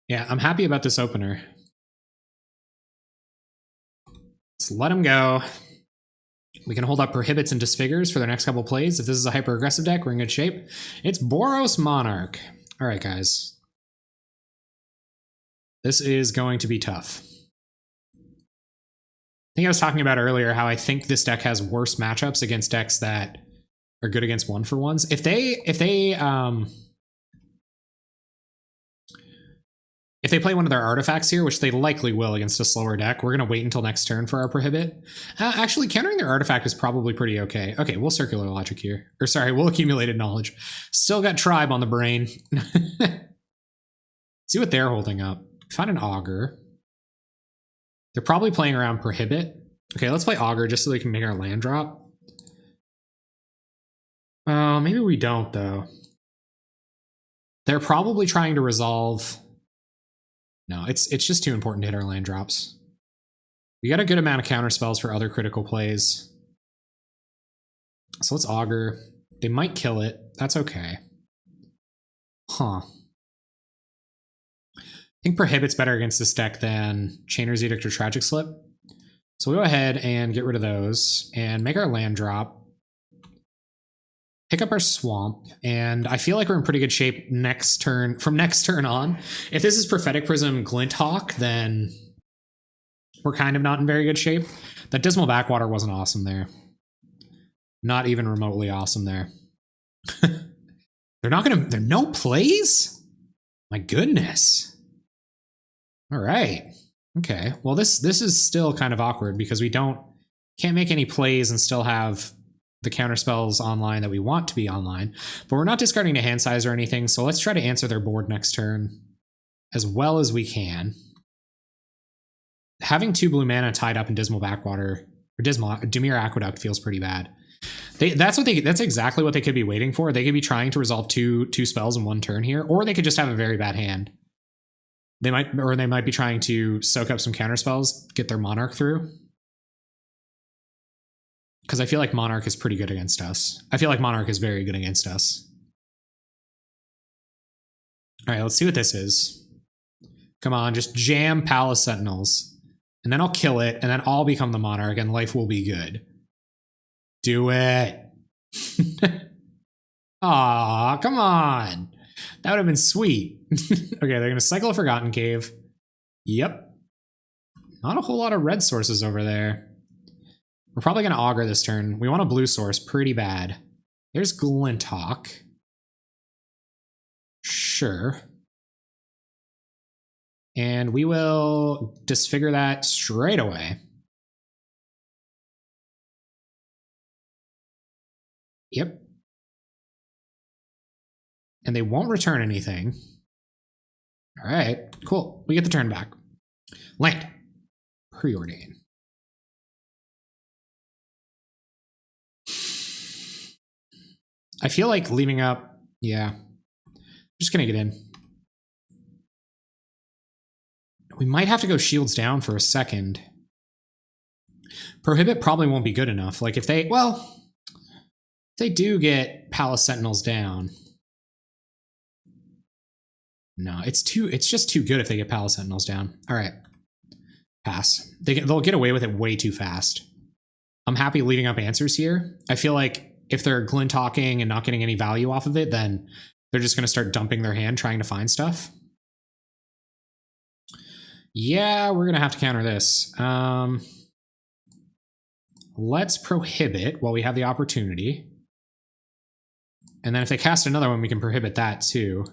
Yeah, I'm happy about this opener. Let's let him go. We can hold up Prohibits and Disfigures for their next couple plays. If this is a hyper-aggressive deck, we're in good shape. It's Boros Monarch. All right, guys. This is going to be tough. I think I was talking about earlier how I think this deck has worse matchups against decks that are good against 1-for-1s. If they play one of their artifacts here, which they likely will against a slower deck, we're going to wait until next turn for our Prohibit. Actually, countering their artifact is probably pretty okay. Okay, we'll Circular Logic here. Or sorry, we'll Accumulated Knowledge. Still got Tribe on the brain. See what they're holding up. Find an Augur. They're probably playing around Prohibit. Okay, let's play Augur just so they can make our land drop. Maybe we don't, though. They're probably trying to resolve... No, it's just too important to hit our land drops. We got a good amount of counter spells for other critical plays. So let's Augur. They might kill it. That's okay. Huh. I think Prohibit's better against this deck than Chainer's Edict or Tragic Slip. So we'll go ahead and get rid of those and make our land drop. Pick up our Swamp, and I feel like we're in pretty good shape next turn, from next turn on. If this is Prophetic Prism Glinthawk, then we're kind of not in very good shape. That Dismal Backwater wasn't awesome there. Not even remotely awesome there. They're no plays? My goodness. All right. Okay. Well, this is still kind of awkward because we can't make any plays and still have the counter spells online that we want to be online, but we're not discarding a hand size or anything. So let's try to answer their board next turn as well as we can. Having 2 blue mana tied up in Dismal Backwater or Dimir Aqueduct feels pretty bad. That's exactly what they could be waiting for. They could be trying to resolve two spells in one turn here, or they could just have a very bad hand. They might be trying to soak up some counter spells, get their Monarch through. Because I feel like Monarch is pretty good against us. I feel like Monarch is very good against us. All right, let's see what this is. Come on, just jam Palace Sentinels. And then I'll kill it, and then I'll become the Monarch, and life will be good. Do it. Aw, come on. That would have been sweet. Okay, they're going to cycle a Forgotten Cave. Yep. Not a whole lot of red sources over there. We're probably going to Augur this turn. We want a blue source pretty bad. There's Glinthawk. Sure. And we will disfigure that straight away. Yep. And they won't return anything. All right, cool. We get the turn back. Land. Preordain. I feel like leaving up, yeah. Just gonna get in. We might have to go shields down for a second. Prohibit probably won't be good enough. Like if they do get Palace Sentinels down. No, it's just too good if they get Palace Sentinels down. All right, pass. They'll get away with it way too fast. I'm happy leaving up answers here. I feel like if they're Glinthawking and not getting any value off of it, then they're just going to start dumping their hand trying to find stuff. Yeah, we're going to have to counter this. Let's Prohibit while we have the opportunity. And then if they cast another one, we can Prohibit that too.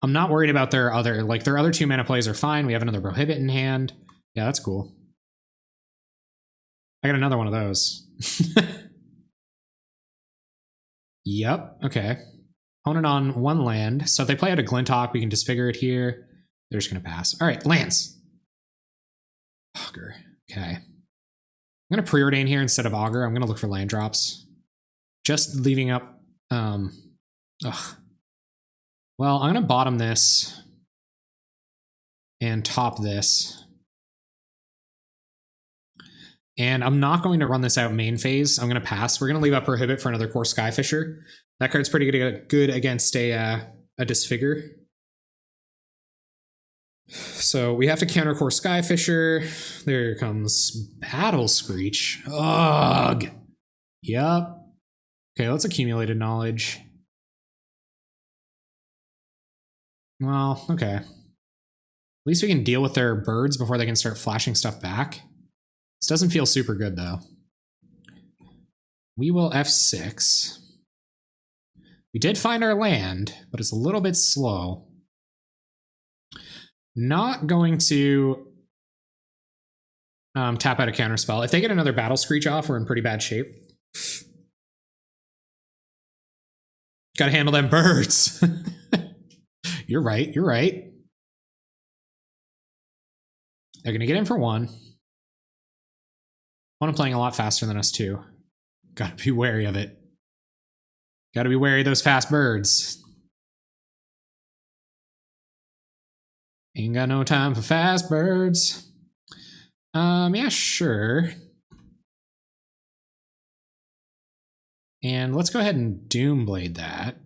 I'm not worried about their other 2 mana plays are fine. We have another Prohibit in hand. Yeah, that's cool. I got another one of those. Yep, okay. Opponent on 1 land. So if they play out a Glinthawk, we can disfigure it here. They're just going to pass. All right, lands. Augur. Okay. I'm going to Preordain here instead of Augur. I'm going to look for land drops. Just leaving up... Well, I'm going to bottom this and top this. And I'm not going to run this out main phase. I'm going to pass. We're going to leave up Prohibit for another Core Skyfisher. That card's pretty good against a Disfigure. So we have to counter Core Skyfisher. There comes Battle Screech. Ugh. Yup. Okay, let's Accumulated Knowledge. Well, okay. At least we can deal with their birds before they can start flashing stuff back. This doesn't feel super good, though. We will F6. We did find our land, but it's a little bit slow. Not going to tap out a counterspell. If they get another Battle Screech off, we're in pretty bad shape. Gotta handle them birds. You're right, you're right. They're gonna get in for one. One playing a lot faster than us too. Gotta be wary of it. Gotta be wary of those fast birds. Ain't got no time for fast birds. Yeah, sure. And let's go ahead and Doomblade that.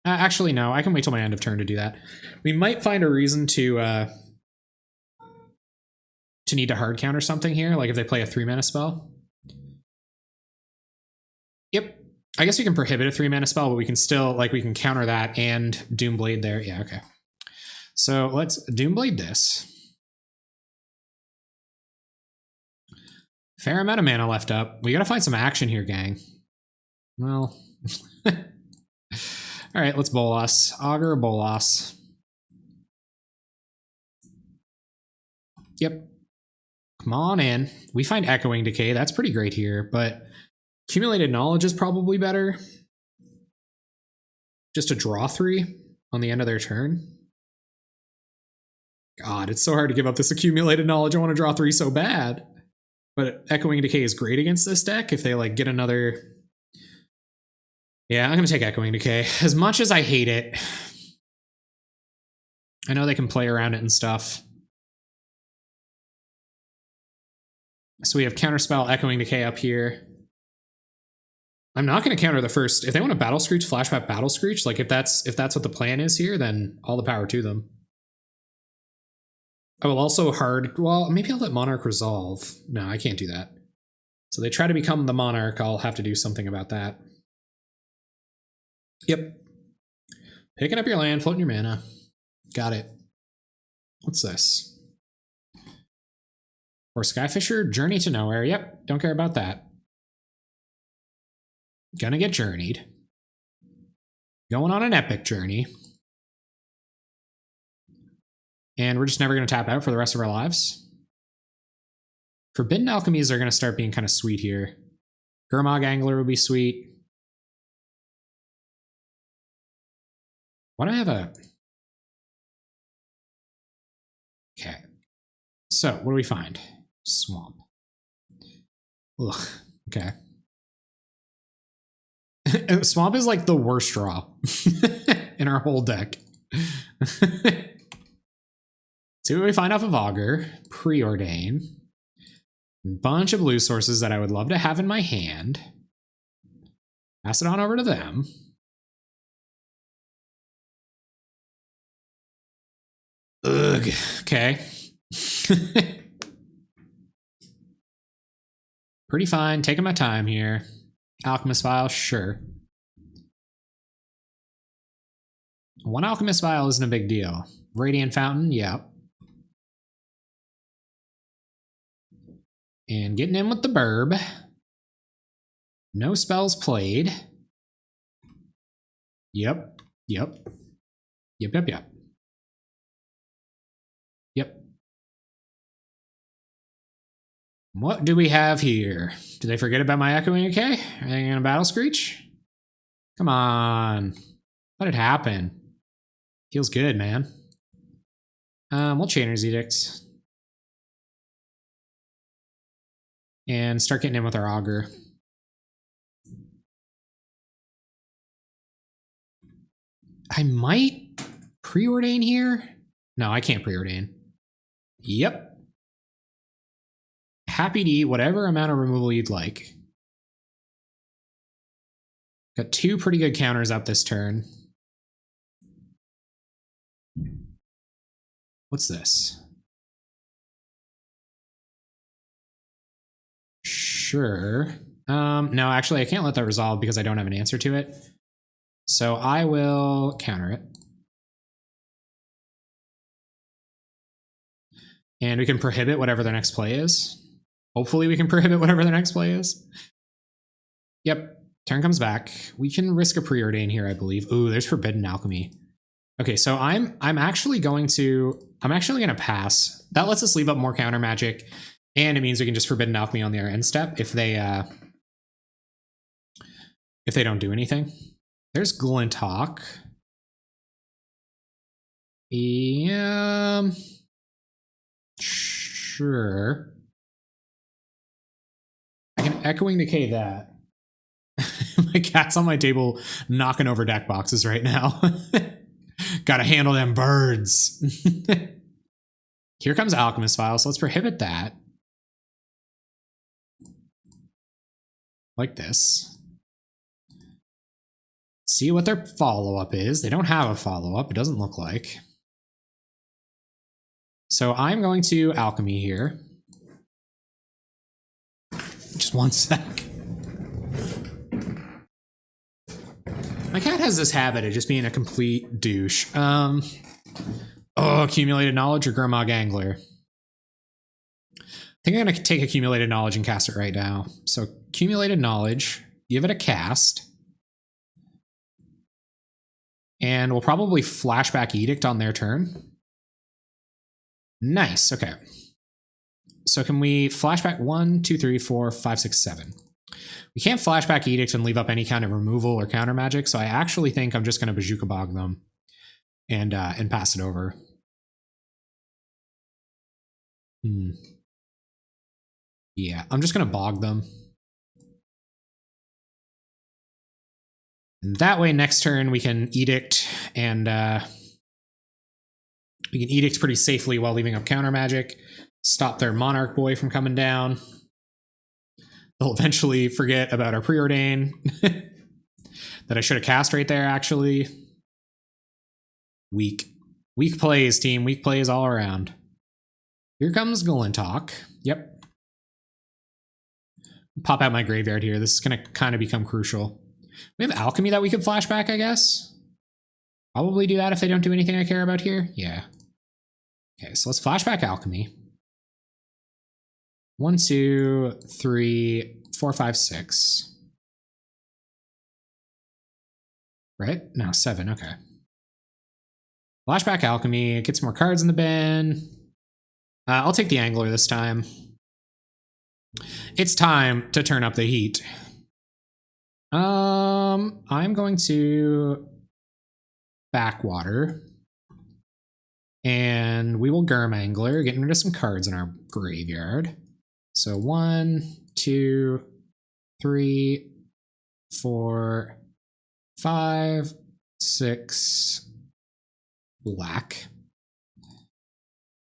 Actually, no, I can wait till my end of turn to do that. We might find a reason to need to hard counter something here, like if they play a 3-mana spell. Yep. I guess we can prohibit a 3-mana spell, but we can still, like, we can counter that and Doomblade there. Yeah, okay. So let's Doomblade this. Fair amount of mana left up. We gotta find some action here, gang. Well. Alright, let's Bolos. Augur, Bolos. Yep. Come on in. We find Echoing Decay. That's pretty great here, but Accumulated Knowledge is probably better. Just to draw 3 on the end of their turn. God, it's so hard to give up this Accumulated Knowledge. I want to draw 3 so bad. But Echoing Decay is great against this deck if they like get another... Yeah, I'm going to take Echoing Decay. As much as I hate it, I know they can play around it and stuff. So we have Counterspell, Echoing Decay up here. I'm not going to counter the first. If they want to Battle Screech, flashback Battle Screech, like if that's what the plan is here, then all the power to them. I will also well, maybe I'll let Monarch resolve. No, I can't do that. So they try to become the Monarch, I'll have to do something about that. Yep. Picking up your land, floating your mana. Got it. What's this? Or Skyfisher, Journey to Nowhere. Yep, don't care about that. Gonna get journeyed. Going on an epic journey. And we're just never going to tap out for the rest of our lives. Forbidden Alchemies are going to start being kind of sweet here. Gurmag Angler would be sweet. Why do I have a... Okay. So, what do we find? Swamp. Ugh. Okay. Swamp is like the worst draw in our whole deck. See what we find off of Augur. Preordain. Bunch of blue sources that I would love to have in my hand. Pass it on over to them. Ugh. Okay. Pretty fine. Taking my time here. Alchemist Vial, sure. One Alchemist Vial isn't a big deal. Radiant Fountain, yep. And getting in with the burb. No spells played. Yep. Yep. Yep, yep, yep. Yep. What do we have here? Did they forget about my Echoing Decay? Are they gonna Battle Screech? Come on. Let it happen. Feels good, man. We'll Chainer's Edict. And start getting in with our Augur. I might preordain here. No, I can't preordain. Yep. happy to eat whatever amount of removal you'd like. Got 2 pretty good counters up this turn. What's this? Sure. No, actually, I can't let that resolve because I don't have an answer to it. So I will counter it. And we can prohibit whatever their next play is. Hopefully we can prohibit whatever their next play is. Yep. Turn comes back. We can risk a preordain here, I believe. Ooh, there's Forbidden Alchemy. Okay, so I'm actually gonna pass. That lets us leave up more counter magic, and it means we can just Forbidden Alchemy on their end step if they don't do anything. There's Glinthawk. Yeah. Sure. I can Echoing Decay that. My cat's on my table knocking over deck boxes right now. Gotta handle them birds. Here comes Alchemist File, so let's prohibit that. Like this. See what their follow-up is. They don't have a follow-up, it doesn't look like. So I'm going to Alchemy here. Just one sec. My cat has this habit of just being a complete douche. Oh, Accumulated Knowledge or Gurmag Angler? I think I'm going to take Accumulated Knowledge and cast it right now. So Accumulated Knowledge, give it a cast. And we'll probably Flashback Edict on their turn. Nice, okay. So can we flashback 1, 2, 3, 4, 5, 6, 7? We can't flashback Edict and leave up any kind of removal or counter magic, so I actually think I'm just going to Bazooka Bog them and pass it over. Yeah, I'm just going to Bog them. And that way, next turn we can Edict and we can Edict pretty safely while leaving up counter magic. Stop their Monarch Boy from coming down. They'll eventually forget about our Preordain that I should have cast right there, actually. Weak. Weak plays, team. Weak plays all around. Here comes Glinthawk. Yep. Pop out my graveyard here. This is going to kind of become crucial. We have Alchemy that we could flashback, I guess. Probably do that if they don't do anything I care about here. Yeah. Okay, so let's flashback Alchemy. 1, 2, 3, 4, 5, 6. Right? No, 7. Okay. Flashback Alchemy. Get some more cards in the bin. I'll take the Angler this time. It's time to turn up the heat. I'm going to Backwater. And we will Gurm Angler, getting rid of some cards in our graveyard. So 1, 2, 3, 4, 5, 6, black.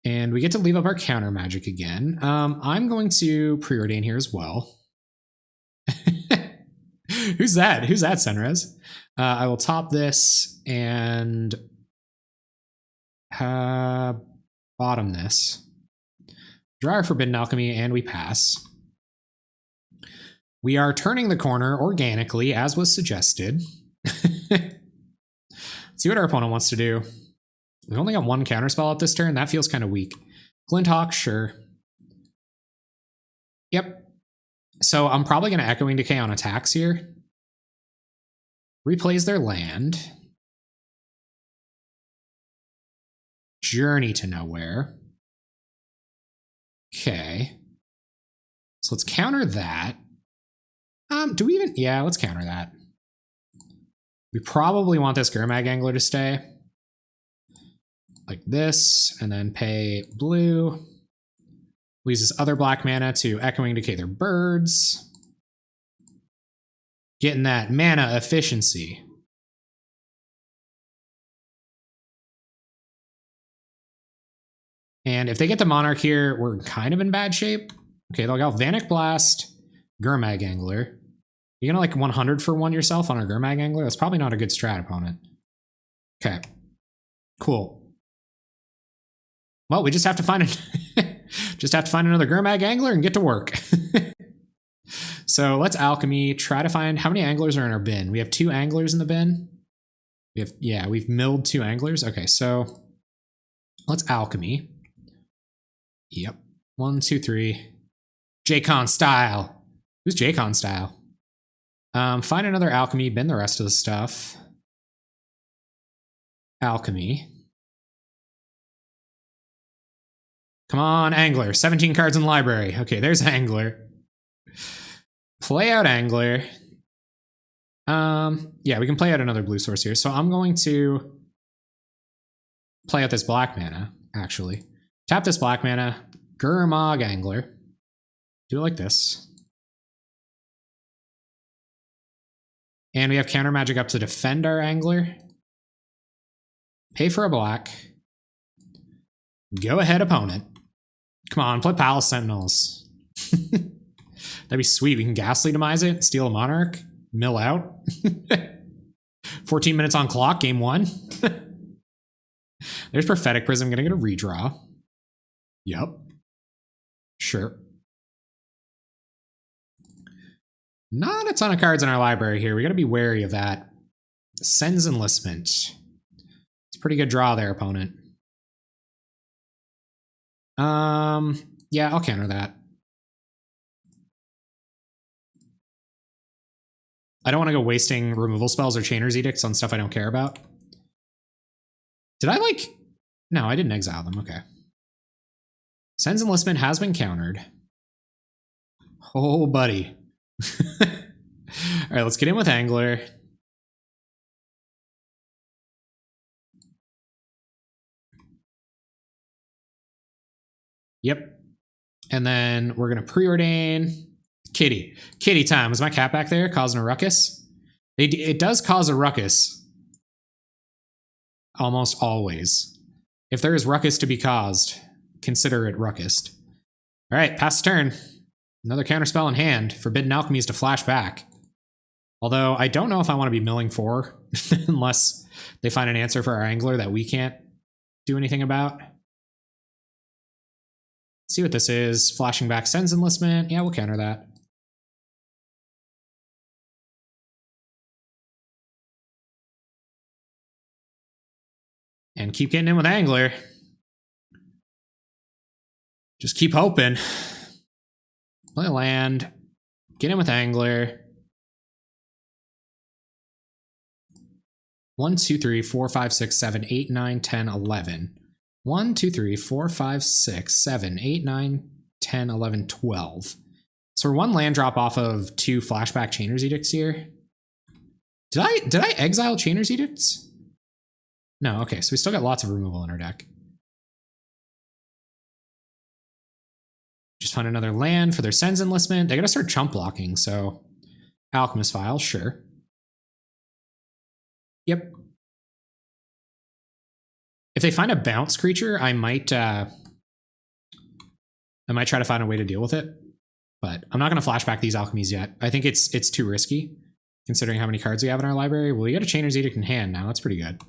And we get to leave up our counter magic again. I'm going to Preordain here as well. Who's that? Who's that, Senrez? I will top this and bottom this. Draw our Forbidden Alchemy, and we pass. We are turning the corner organically, as was suggested. Let's see what our opponent wants to do. We've only got one counterspell up this turn. That feels kind of weak. Glinthawk, sure. Yep. So I'm probably going to Echoing Decay on attacks here. Replays their land. Journey to Nowhere. Okay. So let's counter that. Do we even... Yeah, let's counter that. We probably want this Gurmag Angler to stay. Like this, and then pay blue. We use this other black mana to Echoing Decay their birds. Getting that mana efficiency. And if they get the Monarch here, we're kind of in bad shape. Okay, they'll Galvanic Blast, Gurmag Angler. You're gonna like 100 for one yourself on a Gurmag Angler? That's probably not a good strat, opponent. Okay, cool. Well, we just have to find another Gurmag Angler and get to work. So let's alchemy, try to find how many anglers are in our bin. We have 2 anglers in the bin. We've milled 2 anglers. Okay, so let's alchemy. Yep. 1, 2, 3. J-Con style. Who's J-Con style? Find another alchemy, bin the rest of the stuff. Alchemy. Come on, angler. 17 cards in the library. Okay, there's angler. Play out angler. Yeah, we can play out another blue source here. So I'm going to play out this black mana, actually. Tap this black mana, Gurmag Angler. Do it like this. And we have counter magic up to defend our angler. Pay for a black. Go ahead, opponent. Come on, play Palace Sentinels. That'd be sweet. We can Ghastly Demise it, steal a Monarch, mill out. 14 minutes on clock, game 1. There's Prophetic Prism, gonna get a redraw. Yep. Sure. Not a ton of cards in our library here. We gotta be wary of that. Sen's Enlistment. It's a pretty good draw there, opponent. Yeah, I'll counter that. I don't want to go wasting removal spells or Chainer's Edicts on stuff I don't care about. Did I like... No, I didn't exile them. Okay. Sen's Enlistment has been countered. Oh, buddy. All right, let's get in with Angler. Yep. And then we're going to preordain... Kitty. Kitty time. Was my cat back there causing a ruckus? It does cause a ruckus. Almost always. If there is ruckus to be caused, consider it ruckused. All right, pass the turn. Another counterspell in hand. Forbidden Alchemies to flash back. Although I don't know if I want to be milling 4 unless they find an answer for our angler that we can't do anything about. Let's see what this is. Flashing back Sen's Enlistment. Yeah, we'll counter that. And keep getting in with angler. Just keep hoping. Play land. Get in with angler. 1, 2, 3, 4, 5, 6, 7, 8, 9, 10, 11. 1, 2, 3, 4, 5, 6, 7, 8, 9, 10, 11, 12. So we're 1 land drop off of 2 flashback Chainer's Edicts here. Did I exile Chainer's Edicts? No, okay, so we still got lots of removal in our deck. Just find another land for their Sen's Enlistment. They gotta start chump blocking, so Alchemist File, sure. Yep. If they find a bounce creature, I might try to find a way to deal with it. But I'm not gonna flashback these alchemies yet. I think it's too risky, considering how many cards we have in our library. Well, we got a Chainer's Edict in hand now, that's pretty good.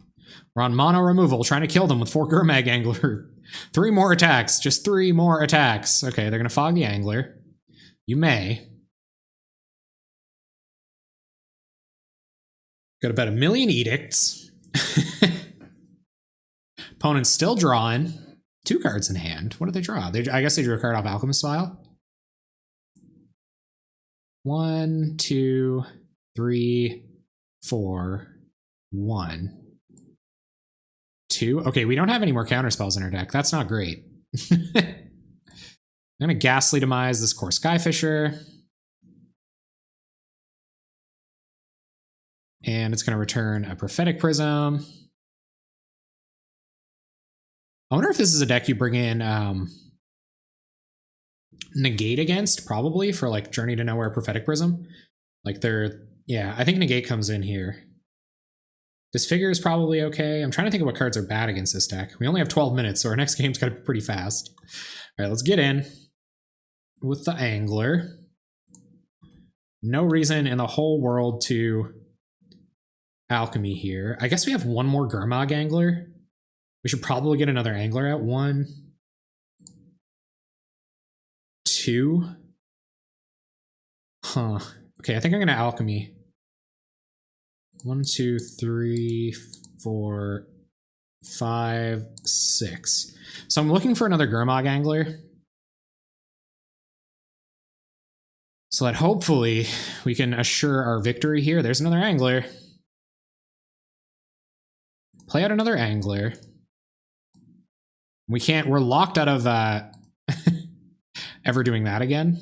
We're on mono removal, trying to kill them with 4 Gurmag Angler. 3 more attacks, just 3 more attacks. Okay, they're gonna fog the Angler. You may. Got about 1 million edicts. Opponent's still drawing 2 cards in hand. What did they draw? I guess they drew a card off Alchemist File. 1, 2, 3, 4, 1. 2. Okay, we don't have any more counter spells in our deck. That's not great. I'm gonna Ghastly Demise this Core Skyfisher. And it's gonna return a Prophetic Prism. I wonder if this is a deck you bring in Negate against, probably, for like Journey to Nowhere Prophetic Prism. Like yeah, I think Negate comes in here. Disfigure is probably okay. I'm trying to think of what cards are bad against this deck. We only have 12 minutes, so our next game's got to be pretty fast. All right, let's get in. with the angler. No reason in the whole world to alchemy here. I guess we have one more Gurmag angler. We should probably get another angler out. 1, 2. Huh. Okay, I think I'm gonna alchemy. 1, 2, 3, 4, 5, 6. So I'm looking for another Gurmag angler, so that hopefully we can assure our victory here. There's another angler. Play out another angler. We can't, we're locked out of ever doing that again.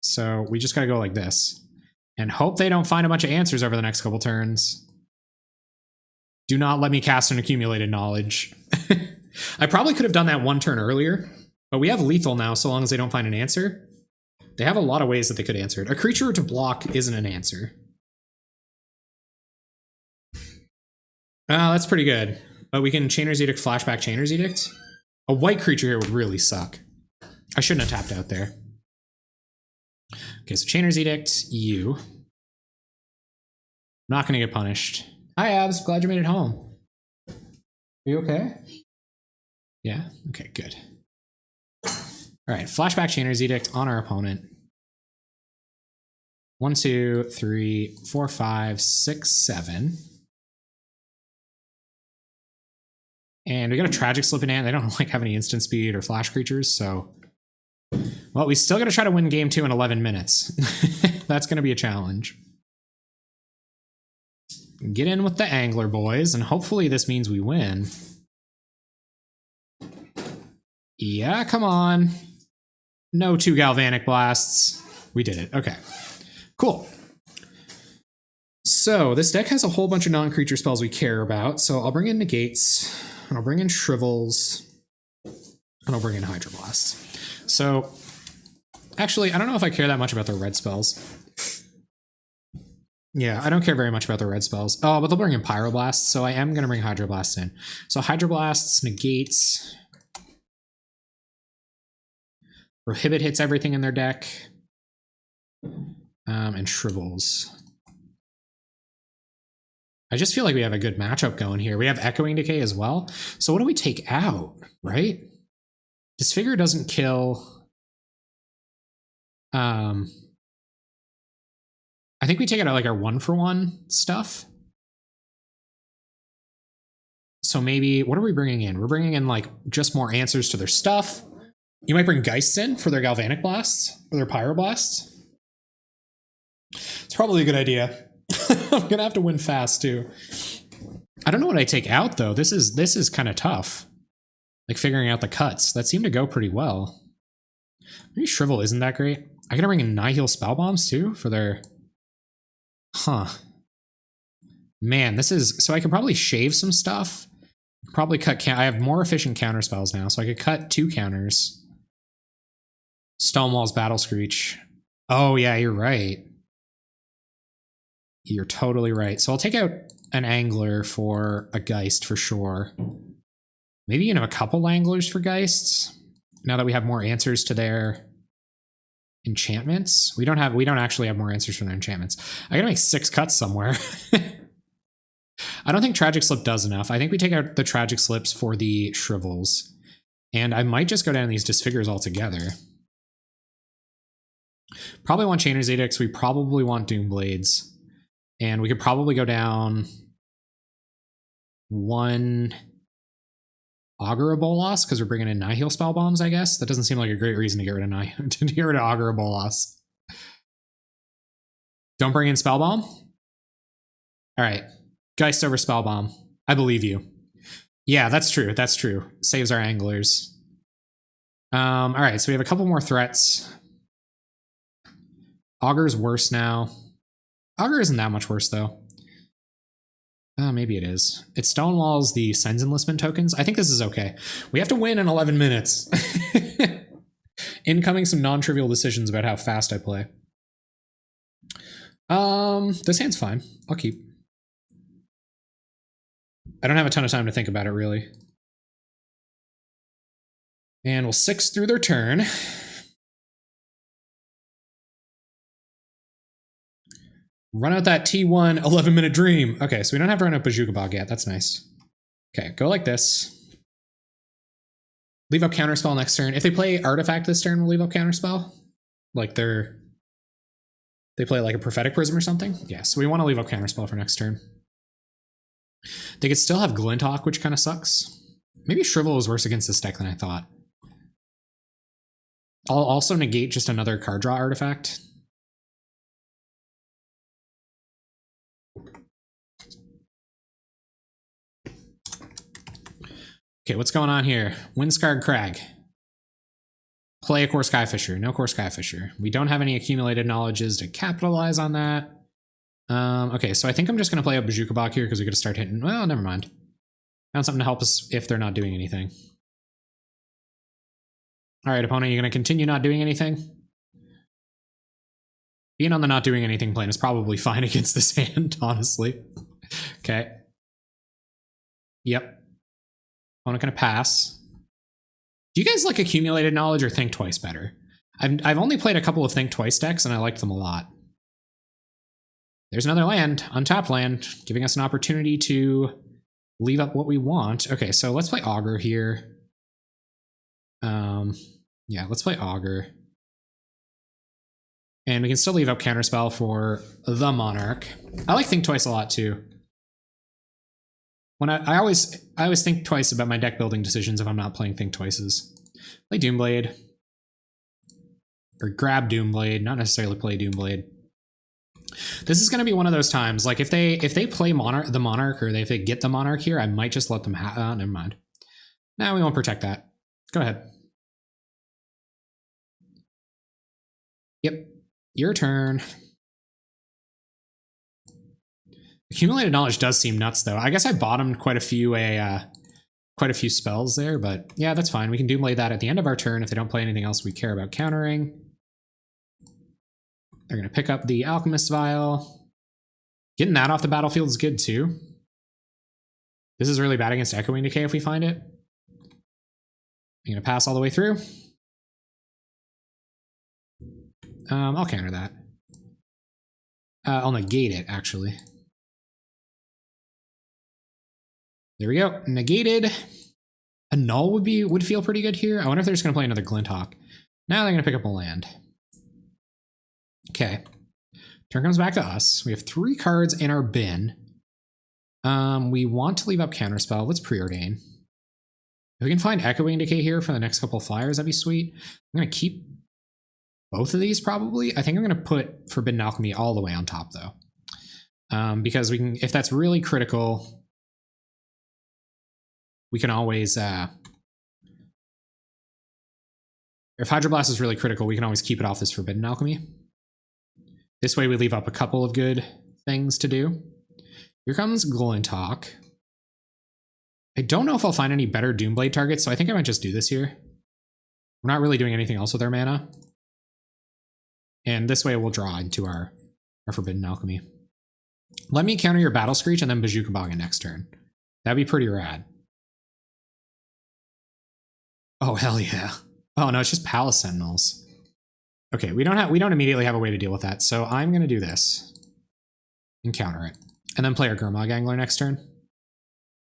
So we just gotta go like this and hope they don't find a bunch of answers over the next couple turns. Do not let me cast an accumulated knowledge. I probably could have done that one turn earlier, but we have lethal now so long as they don't find an answer. They have a lot of ways that they could answer it. A creature to block isn't an answer. That's pretty good. But we can Chainer's Edict, flashback Chainer's Edict. A white creature here would really suck. I shouldn't have tapped out there. Okay, so Chainer's Edict, you. Not gonna get punished. Hi, Abs. Glad you made it home. Are you okay? Yeah? Okay, good. All right, flashback Chainer's Edict on our opponent. 1, 2, 3, 4, 5, 6, 7. And we got a Tragic Slip in hand. They don't like have any instant speed or flash creatures, so... Well, we still gotta try to win game 2 in 11 minutes. That's gonna be a challenge. Get in with the angler, boys, and hopefully this means we win. Yeah, come on. No 2 Galvanic Blasts. We did it. Okay. Cool. So this deck has a whole bunch of non-creature spells we care about. So I'll bring in Negates, and I'll bring in Shrivels, and I'll bring in Hydroblasts. So actually, I don't know if I care that much about their red spells. Yeah, I don't care very much about the red spells. Oh, but they'll bring in Pyroblasts, so I am going to bring Hydroblasts in. So Hydroblasts, Negates. Prohibit hits everything in their deck. And Shrivels. I just feel like we have a good matchup going here. We have Echoing Decay as well. So what do we take out, right? Disfigure doesn't kill. I think we take out like our 1-for-1 stuff. So maybe, what are we bringing in? We're bringing in like just more answers to their stuff. You might bring Geists in for their Galvanic Blasts or their Pyroblasts. It's probably a good idea. I'm gonna have to win fast too. I don't know what I take out though. This is kind of tough. Like figuring out the cuts. That seemed to go pretty well. Maybe Shrivel isn't that great. I gotta bring in Nihil Spell Bombs too for their... Huh. Man, this is... So I could probably shave some stuff. Probably cut... I have more efficient counter spells now, so I could cut 2 counters. Stonewall's Battle Screech. Oh yeah, you're right. You're totally right. So I'll take out an Angler for a Geist for sure. Maybe even a couple Anglers for Geists. Now that we have more answers to their enchantments. We don't actually have more answers for their enchantments. I gotta make 6 cuts somewhere. I don't think Tragic Slip does enough. I think we take out the Tragic Slips for the Shrivels. And I might just go down these Disfigures altogether. Probably want Chainer's Edicts. We probably want Doomblades. And we could probably go down 1 Augur of Bolas because we're bringing in Nihil Spell Bombs, I guess. That doesn't seem like a great reason to get rid of to get rid of Augur of Bolas. Don't bring in Spell Bomb? All right. Geist over Spell Bomb. I believe you. Yeah, that's true. That's true. Saves our Anglers. All right, so we have a couple more threats. Augur's worse now. Augur isn't that much worse, though. Maybe it is. It stonewalls the Sens Enlistment tokens. I think this is okay. We have to win in 11 minutes. Incoming some non-trivial decisions about how fast I play. This hand's fine. I'll keep. I don't have a ton of time to think about it, really. And we'll 6 through their turn. Run out that T1 11-minute dream. Okay, so we don't have to run out Bazooka Bog yet. That's nice. Okay, go like this. Leave up Counterspell next turn. If they play Artifact this turn, we'll leave up Counterspell. Like they play like a Prophetic Prism or something. Yeah, so we want to leave up Counterspell for next turn. They could still have Glinthawk, which kind of sucks. Maybe Shrivel is worse against this deck than I thought. I'll also negate just another card draw artifact. Okay, what's going on here? Windscarred Crag. Play a Core Skyfisher. No Core Skyfisher. We don't have any accumulated knowledges to capitalize on that. Okay, so I think I'm just going to play a Bazooka Bog here because we got to start hitting. Well, never mind. Found something to help us if they're not doing anything. All right, opponent, you're going to continue not doing anything? Being on the not doing anything plane is probably fine against this hand, honestly. Okay. Yep. Opponent going to pass. Do you guys like accumulated knowledge or think twice better? I've only played a couple of think twice decks and I liked them a lot. There's another land, untapped land, giving us an opportunity to leave up what we want. Okay, so let's play Augur here. Yeah, let's play Augur. And we can still leave up Counterspell for the Monarch. I like Think Twice a lot too. When I always think twice about my deck building decisions if I'm not playing Think Twices. Play Doomblade. Or grab Doomblade, not necessarily play Doomblade. This is going to be one of those times, like if they play the Monarch, or if they get the Monarch here, I might just let them never mind. No, we won't protect that. Go ahead. Yep, your turn. Accumulated knowledge does seem nuts, though. I guess I bottomed quite a few spells there, but yeah, that's fine. We can Doomblade that at the end of our turn if they don't play anything else we care about countering. They're going to pick up the Alchemist Vial. Getting that off the battlefield is good, too. This is really bad against Echoing Decay if we find it. I'm going to pass all the way through. I'll counter that. I'll negate it, actually. There we go. Negated. A null would feel pretty good here. I wonder if they're just going to play another Glinthawk. Now they're going to pick up a land. Okay. Turn comes back to us. We have 3 cards in our bin. We want to leave up Counterspell. Let's preordain. If we can find Echoing Decay here for the next couple of flyers, that'd be sweet. I'm going to keep both of these probably. I think I'm going to put Forbidden Alchemy all the way on top though. Because we can, if that's really critical, we can always, if Hydroblast is really critical, we can always keep it off this Forbidden Alchemy. This way we leave up a couple of good things to do. Here comes Glinthawk. I don't know if I'll find any better Doomblade targets, so I think I might just do this here. We're not really doing anything else with our mana. And this way we'll draw into our Forbidden Alchemy. Let me counter your Battle Screech and then Bazooka Bog next turn. That'd be pretty rad. Oh, hell yeah. Oh no, it's just Palace Sentinels. Okay, we don't immediately have a way to deal with that, so I'm gonna do this. And counter it. And then play our Gurmag Angler next turn.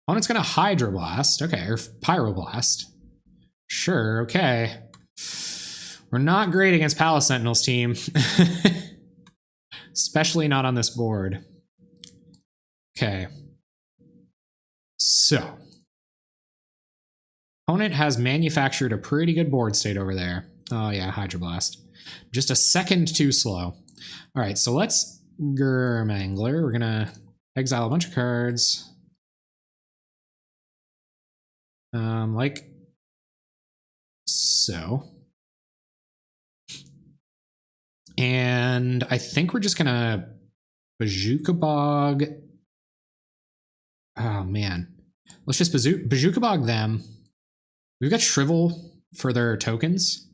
Opponent's gonna Hydroblast. Okay, or Pyroblast. Sure, okay. We're not great against Palace Sentinels, team. Especially not on this board. Okay. So. Opponent has manufactured a pretty good board state over there. Oh yeah, Hydroblast. Just a second too slow. Alright, so let's Gurmangler. We're gonna exile a bunch of cards. Like so. And I think we're just gonna Bazooka Bog. Oh man. Let's just Bazooka Bog them. We've got Shrivel for their tokens.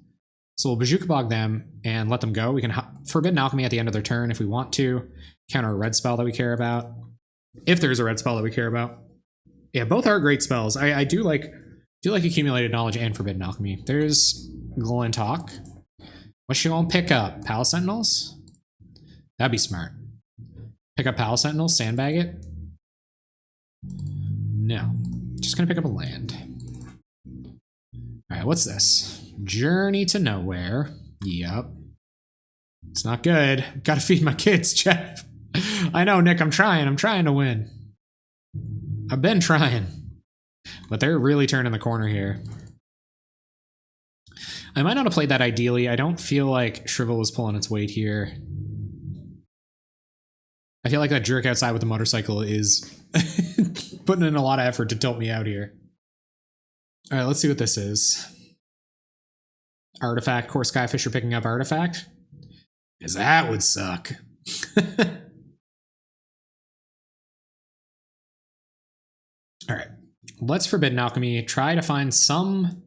So we'll Bazooka Bog them and let them go. We can Forbidden Alchemy at the end of their turn if we want to. Counter a red spell that we care about. If there's a red spell that we care about. Yeah, both are great spells. I do like Do like accumulated knowledge and forbidden alchemy. There's Glinthawk. What's she gonna pick up? Palace Sentinels? That'd be smart. Pick up Palace Sentinels, sandbag it? No. Just gonna pick up a land. Alright, what's this? Journey to Nowhere. Yup. It's not good. Gotta feed my kids, Jeff. I know, Nick, I'm trying to win. I've been trying. But they're really turning the corner here. I might not have played that ideally. I don't feel like Shrivel was pulling its weight here. I feel like that jerk outside with the motorcycle is putting in a lot of effort to tilt me out here. All right, let's see what this is. Artifact, Core Skyfisher picking up Artifact. Because that would suck. All right, let's Forbidden Alchemy. Try to find some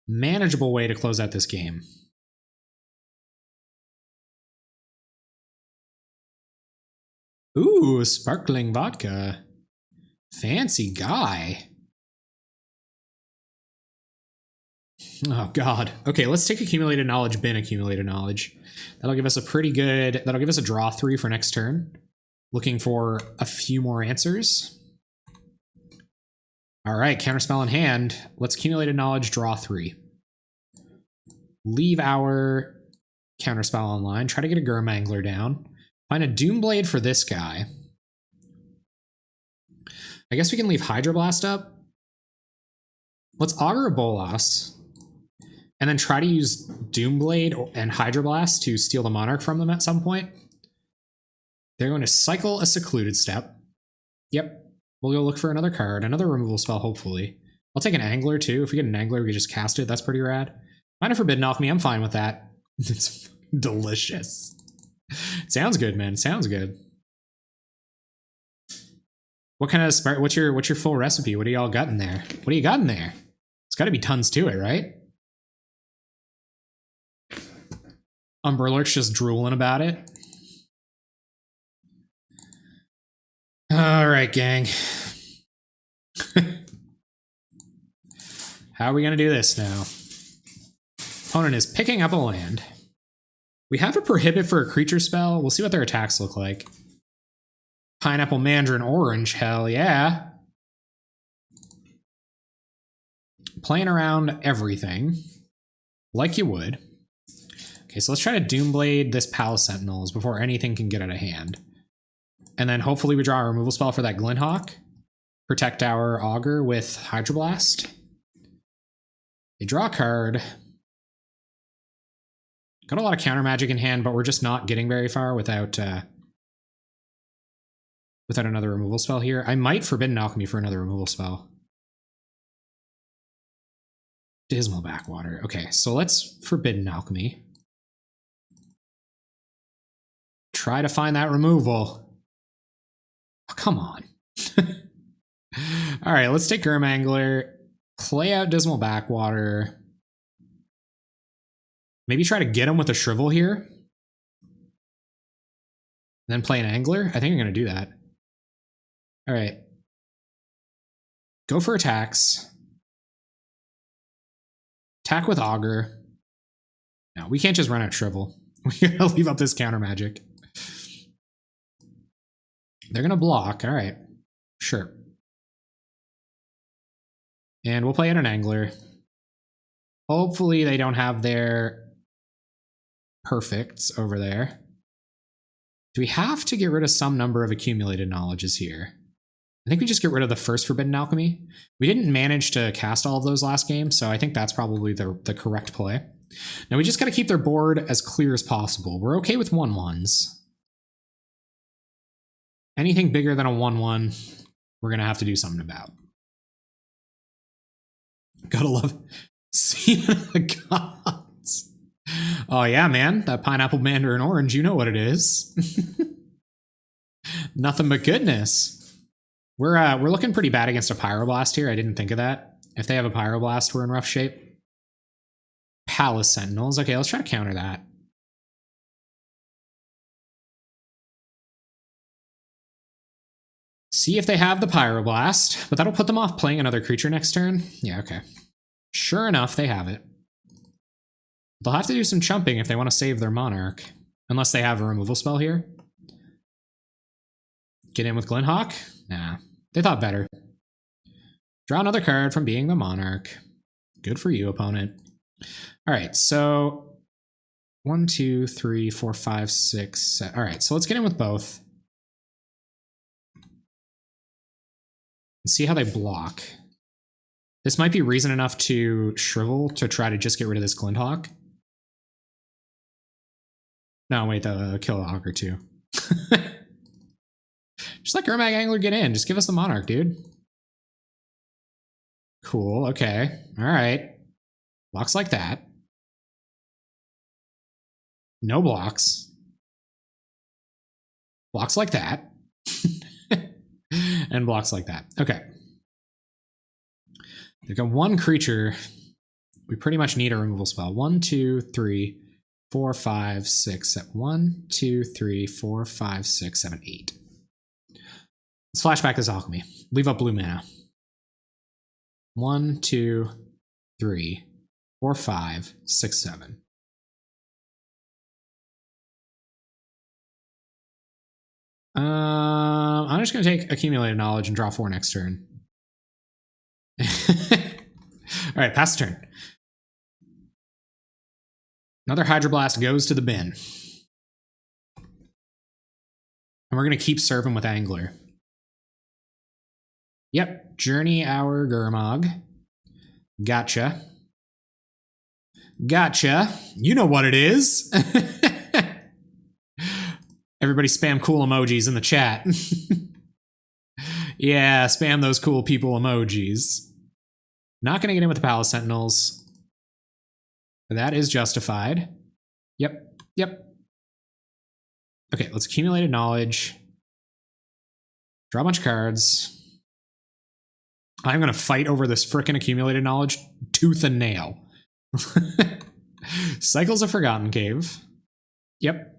manageable way to close out this game. Ooh, sparkling vodka. Fancy guy. Oh, God. Okay, let's take accumulated knowledge, bin accumulated knowledge. That'll give us a pretty good... That'll give us a draw 3 for next turn. Looking for a few more answers. All right, counterspell in hand. Let's accumulated knowledge, draw 3. Leave our counterspell online. Try to get a Gurmangler down. Find a Doomblade for this guy. I guess we can leave Hydroblast up. Let's Augur a Bolas. And then try to use Doomblade and Hydroblast to steal the Monarch from them at some point. They're going to cycle a Secluded Step. Yep. We'll go look for another card. Another removal spell, hopefully. I'll take an Angler, too. If we get an Angler, we can just cast it. That's pretty rad. Minor Forbidden Alchemy. I'm fine with that. It's delicious. Sounds good, man. Sounds good. What kind of what's your full recipe? What do y'all got in there? What do you got in there? It's got to be tons to it, right? Umberlurk's just drooling about it. All right, gang. How are we gonna do this now? Opponent is picking up a land. We have a prohibit for a creature spell. We'll see what their attacks look like. Pineapple, Mandarin, Orange. Hell yeah. Playing around everything. Like you would. Okay, so let's try to Doomblade this Palace Sentinels before anything can get out of hand. And then hopefully we draw a removal spell for that Glinthawk. Protect our Augur with Hydroblast. They draw a card. Got a lot of counter magic in hand, but we're just not getting very far without another removal spell here. I might Forbidden Alchemy for another removal spell. Dismal Backwater. Okay, so let's Forbidden Alchemy. Try to find that removal. Oh, come on. All right, let's take Gurmangler. Play out Dismal Backwater. Maybe try to get him with a Shrivel here. Then play an Angler. I think I'm going to do that. All right. Go for attacks. Attack with Augur. No, we can't just run out Shrivel. We gotta leave up this counter magic. They're going to block. All right. Sure. And we'll play out an Angler. Hopefully they don't have their perfects over there. Do we have to get rid of some number of accumulated knowledges here? I think we just get rid of the first Forbidden Alchemy. We didn't manage to cast all of those last game, so I think that's probably the correct play. Now we just got to keep their board as clear as possible. We're okay with 1/1s. Anything bigger than a 1/1, we're going to have to do something about. Gotta love Seaman of the Gods. Oh yeah, man. That Pineapple, Mandarin, Orange, you know what it is. Nothing but goodness. We're looking pretty bad against a Pyroblast here. I didn't think of that. If they have a Pyroblast, we're in rough shape. Palace Sentinels. Okay, let's try to counter that. See if they have the Pyroblast, but that'll put them off playing another creature next turn. Yeah, okay. Sure enough, they have it. They'll have to do some chumping if they want to save their Monarch. Unless they have a removal spell here. Get in with Glinthawk? Nah, they thought better. Draw another card from being the Monarch. Good for you, opponent. All right, so 1, 2, 3, 4, 5, 6, 7. All right, so let's get in with both. And see how they block. This might be reason enough to shrivel to try to just get rid of this Glinthawk. No, wait, the kill the Augur too. Just let Gurmag Angler get in. Just give us the Monarch, dude. Cool, okay. Alright. Blocks like that. No blocks. Blocks like that. And blocks like that. Okay. They've got one creature. We pretty much need a removal spell. 1, 2, 3, 4, 5, 6, 7. 1, 2, 3, 4, 5, 6, 7, 8. Let's flashback this alchemy. Leave up blue mana. 1, 2, 3, 4, 5, 6, 7. I'm just going to take Accumulated Knowledge and draw 4 next turn. Alright, pass the turn. Another Hydroblast goes to the bin. And we're going to keep serving with Angler. Yep, Journey Hour Gurmag. Gotcha. Gotcha. You know what it is. Everybody spam cool emojis in the chat. Yeah, spam those cool people emojis. Not going to get in with the Palace Sentinels. That is justified. Yep, yep. Okay, let's Accumulated Knowledge. Draw a bunch of cards. I'm going to fight over this frickin' Accumulated Knowledge tooth and nail. Cycles of Forgotten Cave. Yep.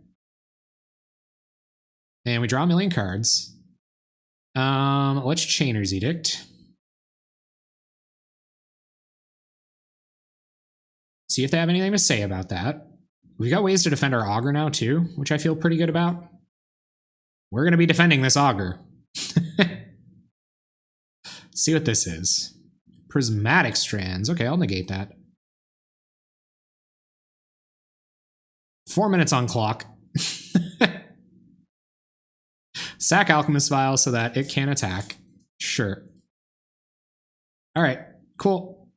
And we draw a million cards. Let's Chainer's Edict. See if they have anything to say about that. We've got ways to defend our Augur now, too, which I feel pretty good about. We're going to be defending this Augur. See what this is. Prismatic Strands. Okay, I'll negate that. 4 minutes on clock. Sack Alchemist Vial so that it can attack. Sure. Alright, cool.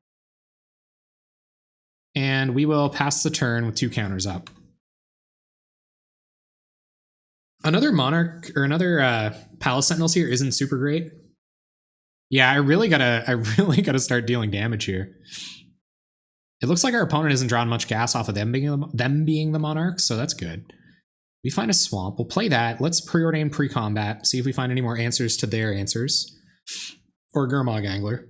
And we will pass the turn with 2 counters up. Another Monarch, or another Palace Sentinels here isn't super great. Yeah, I really gotta start dealing damage here. It looks like our opponent hasn't drawn much gas off of them being the Monarch, so that's good. We find a swamp. We'll play that. Let's preordain pre-combat. See if we find any more answers to their answers. Or Gurmag Angler.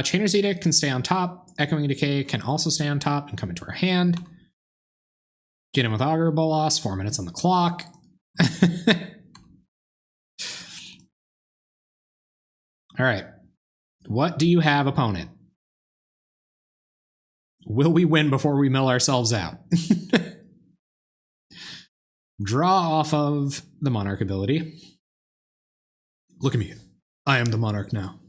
Chainer's Edict can stay on top. Echoing Decay can also stay on top and come into our hand. Get in with Augur Bolas. 4 minutes on the clock. Alright. What do you have, opponent? Will we win before we mill ourselves out? Draw off of the Monarch ability. Look at me. I am the Monarch now.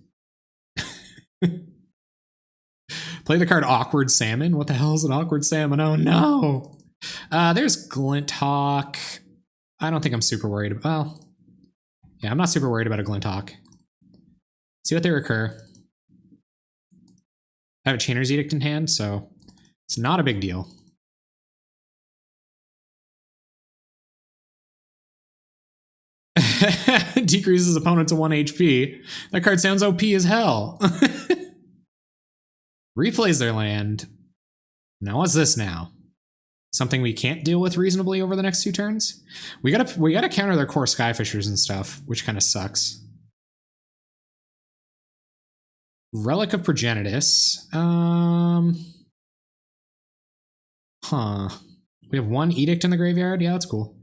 Play the card Awkward Salmon. What the hell is an Awkward Salmon? Oh no! There's Glinthawk. I don't think I'm super worried about... Well, yeah, I'm not super worried about a Glinthawk. See what they recur. I have a Chainer's Edict in hand, so it's not a big deal. Decreases opponent to 1 HP. That card sounds OP as hell. Replays their land. Now what's this now? Something we can't deal with reasonably over the next 2 turns? We gotta counter their core Skyfishers and stuff, which kind of sucks. Relic of Progenitus. Huh. We have 1 Edict in the graveyard? Yeah, that's cool.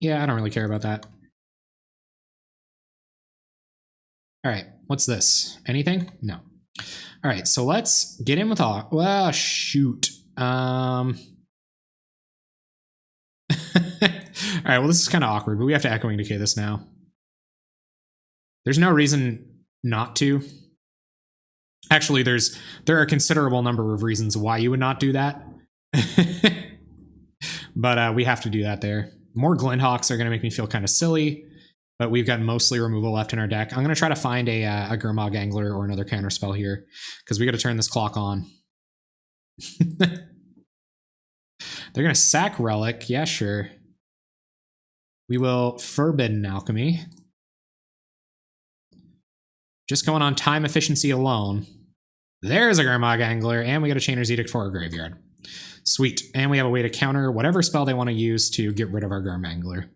Yeah, I don't really care about that. All right, what's this? Anything? No. All right, so let's get in with all. Well, shoot. All right, well, this is kind of awkward, but we have to Echoing Decay this now. There's no reason not to. Actually, there are a considerable number of reasons why you would not do that. But we have to do that there. More Glinthawks are going to make me feel kind of silly, but we've got mostly removal left in our deck. I'm going to try to find a Gurmag Angler or another counterspell here, because we got to turn this clock on. They're going to sack Relic. Yeah, sure. We will Forbidden Alchemy. Just going on time efficiency alone. There's a Gurmag Angler, and we got a Chainer's Edict for our graveyard. Sweet. And we have a way to counter whatever spell they want to use to get rid of our Gurmag Angler.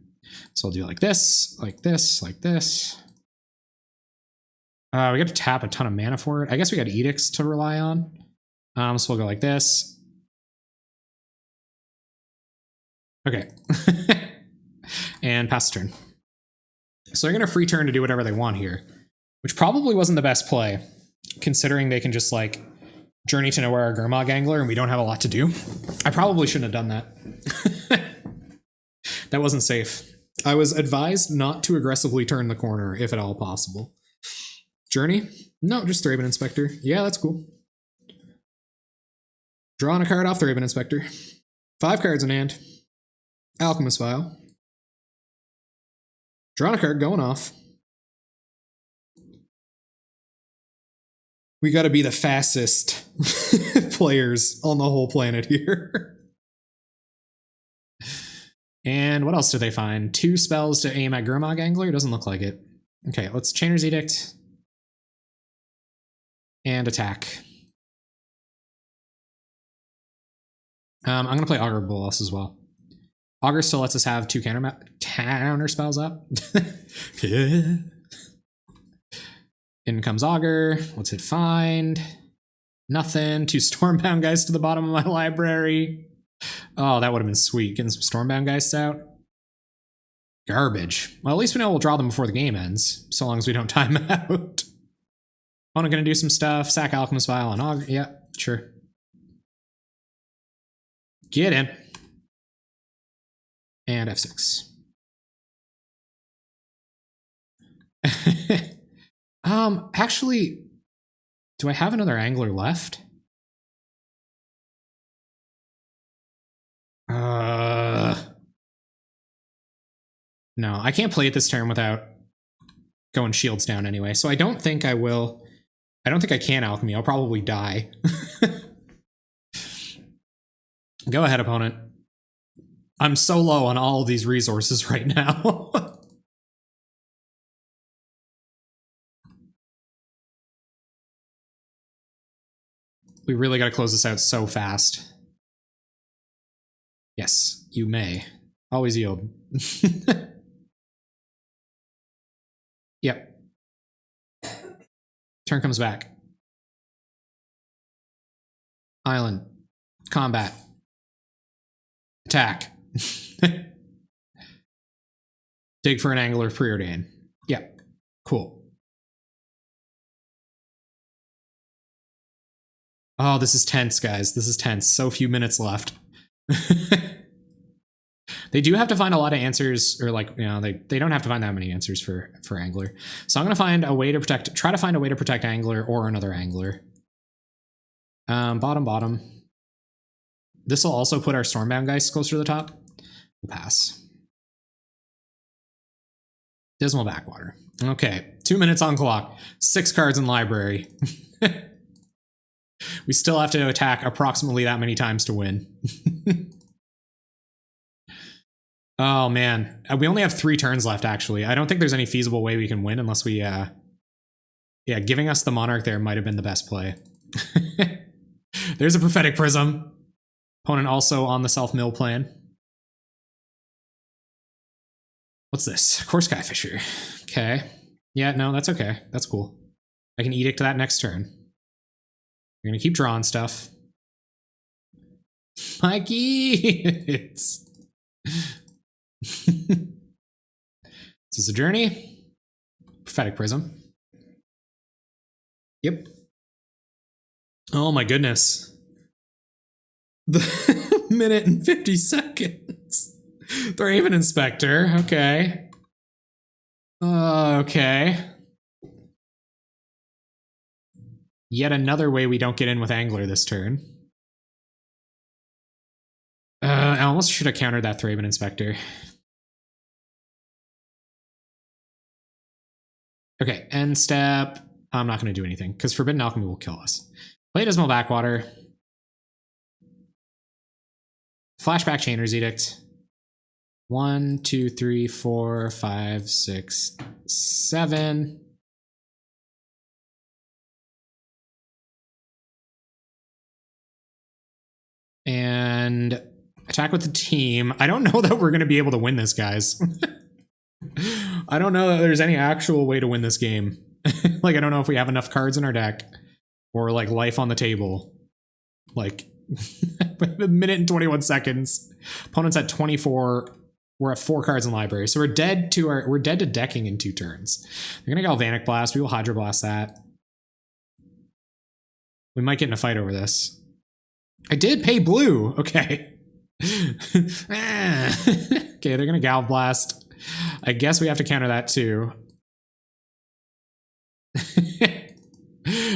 So we'll do like this, like this, like this. We got to tap a ton of mana for it. I guess we got Edicts to rely on. So we'll go like this. Okay. And pass the turn. So they're going to free turn to do whatever they want here, which probably wasn't the best play, considering they can just like Journey to Nowhere our Gurmag Angler and we don't have a lot to do. I probably shouldn't have done that. That wasn't safe. I was advised not to aggressively turn the corner if at all possible. Journey? No, just Thraben Inspector. Yeah, that's cool. Drawing a card off the Thraben Inspector. 5 cards in hand. Alchemist Vial. Drawing a card, going off. We gotta be the fastest players on the whole planet here. And what else did they find? 2 spells to aim at Gurmag Angler? Doesn't look like it. Okay, let's Chainer's Edict. And attack. I'm going to play Augur Bolas as well. Augur still lets us have 2 counter spells up. Yeah. In comes Augur. What's it find? Nothing. 2 Stormbound Guys to the bottom of my library. Oh, that would have been sweet. Getting some Stormbound Geists out. Garbage. Well, at least we know we'll draw them before the game ends, so long as we don't time out. I'm gonna do some stuff. Sack Alchemist Vial on Augur. Yeah, sure. Get in. And F6. Actually, do I have another Angler left? No, I can't play it this turn without going shields down anyway, so I don't think I will. I don't think I can Alchemy. I'll probably die. Go ahead, opponent. I'm so low on all of these resources right now. We really got to close this out so fast. Yes, you may. Always yield. Yep. Turn comes back. Island. Combat. Attack. Dig for an Angler Preordain. Yep. Cool. Oh, this is tense, guys. This is tense. So few minutes left. They do have to find a lot of answers, or like, you know, they don't have to find that many answers for Angler. So I'm gonna find a way to protect, try to find a way to protect Angler or another Angler. Bottom. This will also put our Stormbound Geist closer to the top. We'll pass. Dismal Backwater. Okay, 2 minutes on clock. 6 cards in library. We still have to attack approximately that many times to win. Oh man, we only have 3 turns left actually. I don't think there's any feasible way we can win unless we, yeah, giving us the Monarch there might have been the best play. There's a Prophetic Prism. Opponent also on the self-mill plan. What's this? Core Skyfisher. Okay. Yeah, no, that's okay. That's cool. I can Edict that next turn. We're gonna keep drawing stuff. Mikey! It's... Is this a journey? Prophetic Prism. Yep. Oh my goodness. The minute and 50 seconds. Thraven Inspector. Okay. Okay. Yet another way we don't get in with Angler this turn. I almost should have countered that Thraven Inspector. Okay, end step. I'm not going to do anything because Forbidden Alchemy will kill us. Play Dismal Backwater. Flashback Chainer's Edict. 1, 2, 3, 4, 5, 6, 7. And attack with the team. I don't know that we're going to be able to win this, guys. I don't know that there's any actual way to win this game. Like, I don't know if we have enough cards in our deck or like life on the table. Like, a minute and 21 seconds. Opponent's at 24. We're at 4 cards in library. So we're dead to decking in 2 turns. They're gonna Galvanic Blast. We will Hydroblast that. We might get in a fight over this. I did pay blue. Okay. Okay, they're gonna Galv Blast. I guess we have to counter that too.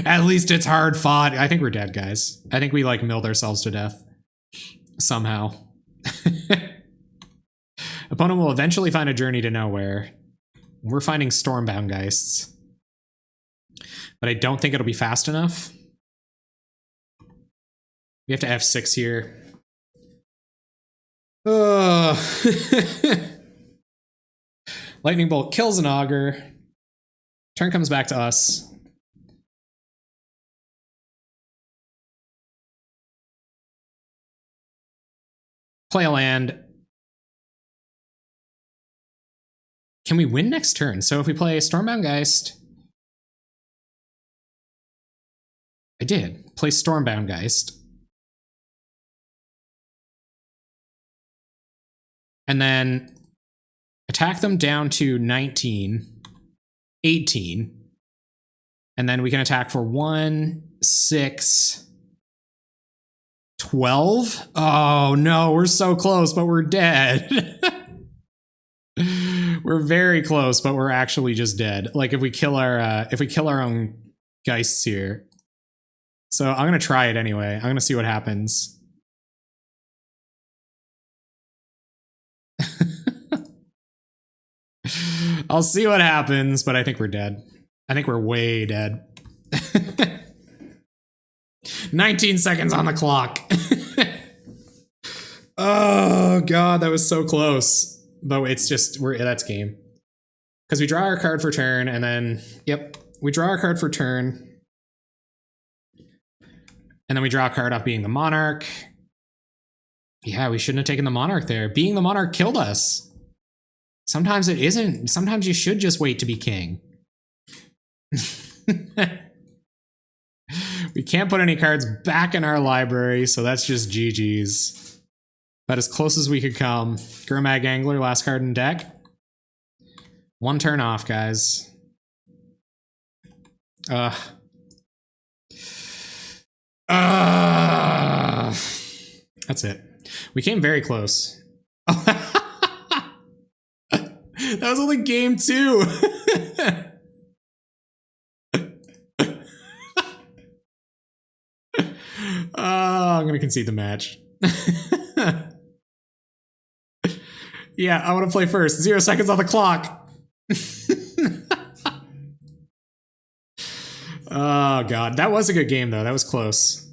At least it's hard fought. I think we're dead, guys. I think we like milled ourselves to death. Somehow. Opponent will eventually find a journey to nowhere. We're finding Stormbound Geists. But I don't think it'll be fast enough. We have to F6 here. Lightning Bolt kills an Augur. Turn comes back to us. Play a land. Can we win next turn? So if we play Stormbound Geist. I did. Play Stormbound Geist. And then attack them down to 19, 18. And then we can attack for 1, 6, 12. Oh no, we're so close, but we're dead. We're very close, but we're actually just dead. Like if we kill our own Geists here. So I'm gonna try it anyway. I'm gonna see what happens. I'll see what happens, but I think we're dead. I think we're way dead. 19 seconds on the clock. Oh god, that was so close. But it's just, that's game. Because we draw our card for turn, and then, yep, we draw our card for turn. And then we draw a card off being the Monarch. Yeah, we shouldn't have taken the Monarch there. Being the Monarch killed us. Sometimes it isn't. Sometimes you should just wait to be king. We can't put any cards back in our library, so that's just GG's. About as close as we could come. Gurmag Angler, last card in deck. 1 turn off, guys. That's it. We came very close. That was only game 2. I'm gonna concede the match. Yeah, I want to play first. 0 seconds on the clock. Oh god, that was a good game though. That was close.